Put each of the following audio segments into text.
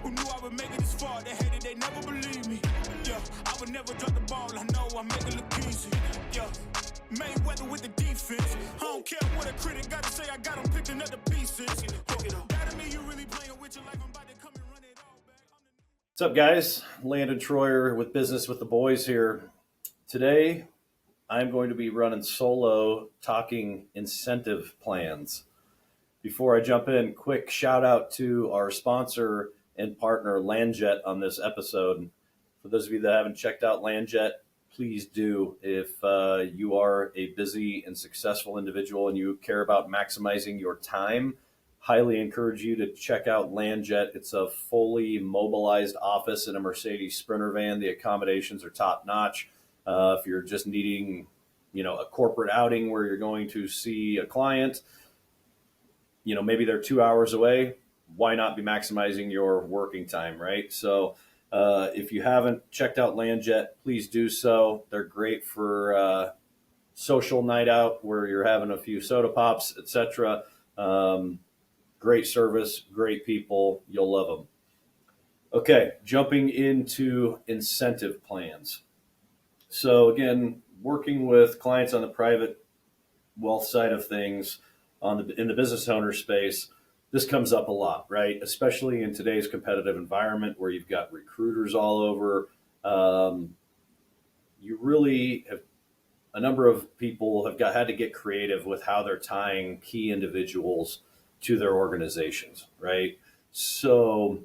Who knew I would make it this far? They hated, they never believed me. Yeah, I would never drop the ball. I know I make it look easy. Yeah, Mayweather with the defense. I don't care what a critic got to say. I got them picking up the pieces. That mean you really playing with your life. I'm about to come and run it all back. What's up, guys? Landon Troyer with Business with the Boys here. Today, I'm going to be running solo talking incentive plans. Before I jump in, quick shout out to our sponsor and partner, Landjet, on this episode. For those of you that haven't checked out Landjet, please do. If you are a busy and successful individual and you care about maximizing your time, highly encourage you to check out Landjet. It's a fully mobilized office in a Mercedes Sprinter van. The accommodations are top notch. If you're just needing, a corporate outing where you're going to see a client, maybe they're 2 hours away, why not be maximizing your working time, right? So if you haven't checked out Landjet, please do so. They're great for social night out where you're having a few soda pops, etc. Great service, great people. You'll love them. Okay, jumping into incentive plans. So again, working with clients on the private wealth side of things, in the business owner space, this comes up a lot, right? Especially in today's competitive environment where you've got recruiters all over. You really have a number of people have had to get creative with how they're tying key individuals to their organizations, right? So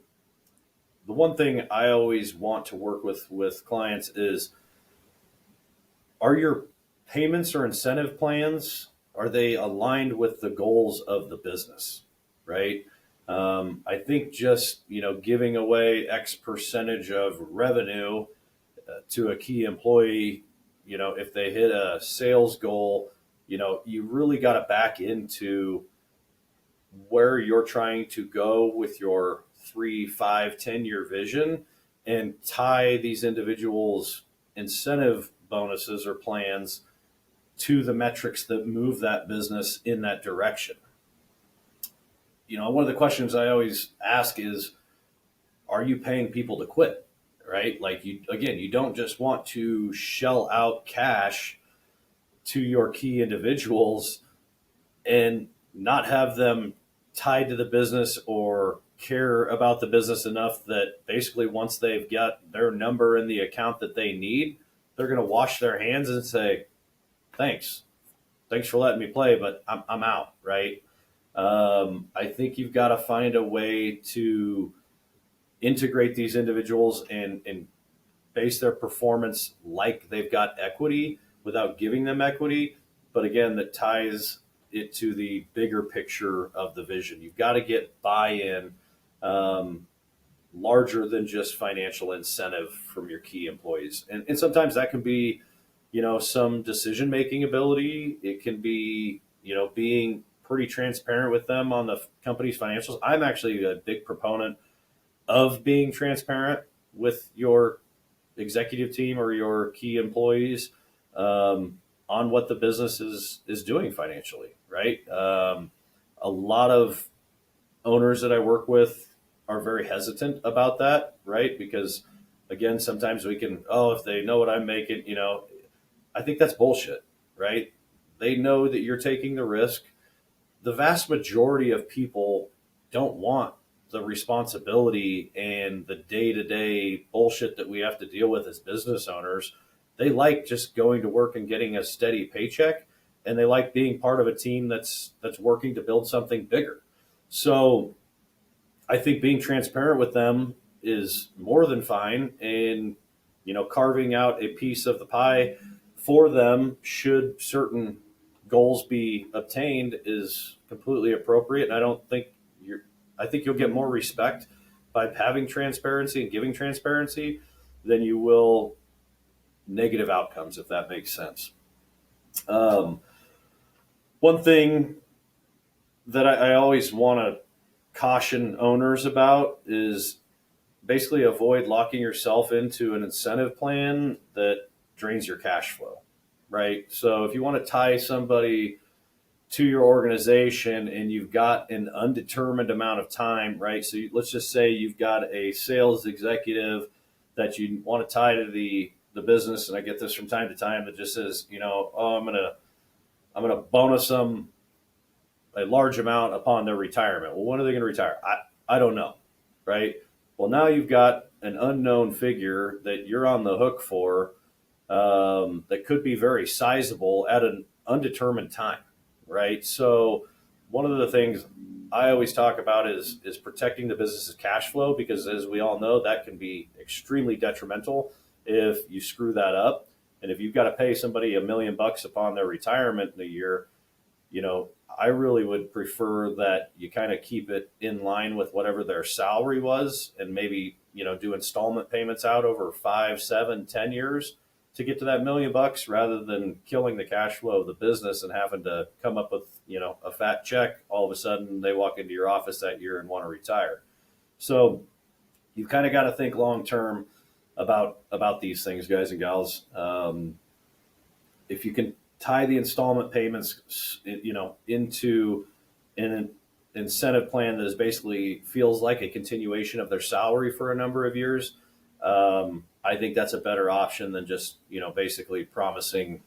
the one thing I always want to work with clients is, are your payments or incentive plans, are they aligned with the goals of the business, right? I think just, giving away X percentage of revenue to a key employee, if they hit a sales goal, you really got to back into where you're trying to go with your 3, 5, 10-year vision and tie these individuals' incentive bonuses or plans to the metrics that move that business in that direction. One of the questions I always ask is, are you paying people to quit, right? Like you don't just want to shell out cash to your key individuals and not have them tied to the business or care about the business enough that basically once they've got their number in the account that they need, they're going to wash their hands and say, thanks for letting me play, but I'm out, right? I think you've got to find a way to integrate these individuals and base their performance like they've got equity without giving them equity. But again, that ties it to the bigger picture of the vision. You've got to get buy-in larger than just financial incentive from your key employees. And sometimes that can be, some decision-making ability. It can be, being pretty transparent with them on the company's financials. I'm actually a big proponent of being transparent with your executive team or your key employees on what the business is doing financially, right? A lot of owners that I work with are very hesitant about that, right? Because again, sometimes we can, if they know what I'm making, I think that's bullshit, right? They know that you're taking the risk. The vast majority of people don't want the responsibility and the day-to-day bullshit that we have to deal with as business owners. They like just going to work and getting a steady paycheck, and they like being part of a team that's working to build something bigger. So I think being transparent with them is more than fine, and carving out a piece of the pie for them should certain goals be obtained is completely appropriate. And I think you'll get more respect by having transparency and giving transparency than you will negative outcomes, if that makes sense. One thing that I always want to caution owners about is basically avoid locking yourself into an incentive plan that drains your cash flow, right? So if you want to tie somebody to your organization and you've got an undetermined amount of time, right? So let's just say you've got a sales executive that you want to tie to the business, and I get this from time to time, that just says, oh, I'm gonna bonus them a large amount upon their retirement. Well, when are they going to retire? I don't know, right? Well, now you've got an unknown figure that you're on the hook for, that could be very sizable at an undetermined time, right? So one of the things I always talk about is protecting the business's cash flow, because as we all know, that can be extremely detrimental if you screw that up. And if you've got to pay somebody $1 million upon their retirement in a year, I really would prefer that you kind of keep it in line with whatever their salary was, and maybe, do installment payments out over 5, 7, 10 years to get to that $1 million, rather than killing the cash flow of the business and having to come up with, a fat check. All of a sudden they walk into your office that year and want to retire. So you've kind of got to think long-term about these things, guys and gals. If you can tie the installment payments, into an incentive plan that is basically feels like a continuation of their salary for a number of years, I think that's a better option than just, basically promising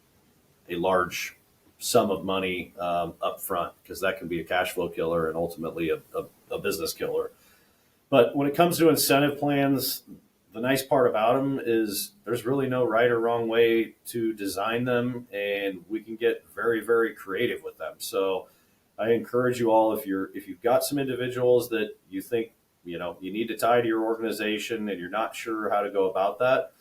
a large sum of money up front, because that can be a cash flow killer and ultimately a business killer. But when it comes to incentive plans, the nice part about them is there's really no right or wrong way to design them, and we can get very, very creative with them. So I encourage you all, if you've got some individuals that you think, you need to tie to your organization and you're not sure how to go about that,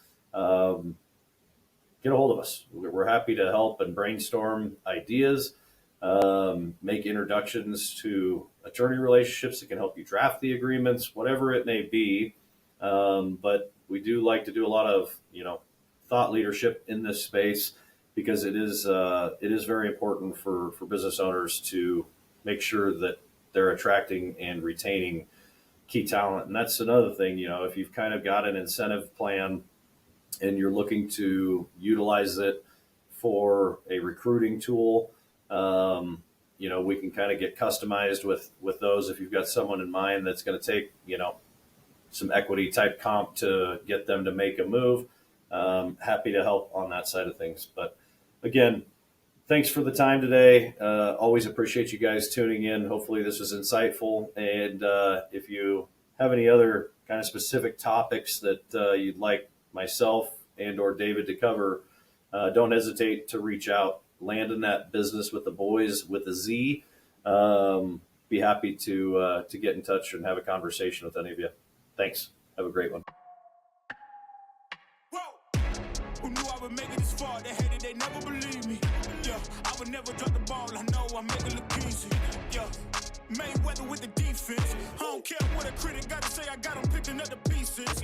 get a hold of us. We're happy to help and brainstorm ideas, make introductions to attorney relationships that can help you draft the agreements, whatever it may be. But we do like to do a lot of, thought leadership in this space, because it is very important for business owners to make sure that they're attracting and retaining key talent. And that's another thing, if you've kind of got an incentive plan and you're looking to utilize it for a recruiting tool, we can kind of get customized with those. If you've got someone in mind that's going to take, some equity type comp to get them to make a move, happy to help on that side of things. But again, thanks for the time today. Always appreciate you guys tuning in. Hopefully this was insightful. And if you have any other kind of specific topics that you'd like myself and or David to cover, don't hesitate to reach out. Landon at Business with the Boys with a Z. Be happy to get in touch and have a conversation with any of you. Thanks. Have a great one. Whoa. Who knew I would make it this far? They hated, they never believed me. Yeah, I would never drop the ball. I know I make it look easy. Yeah, Mayweather with the defense. I don't care what a critic got to say. I got them picking up the pieces.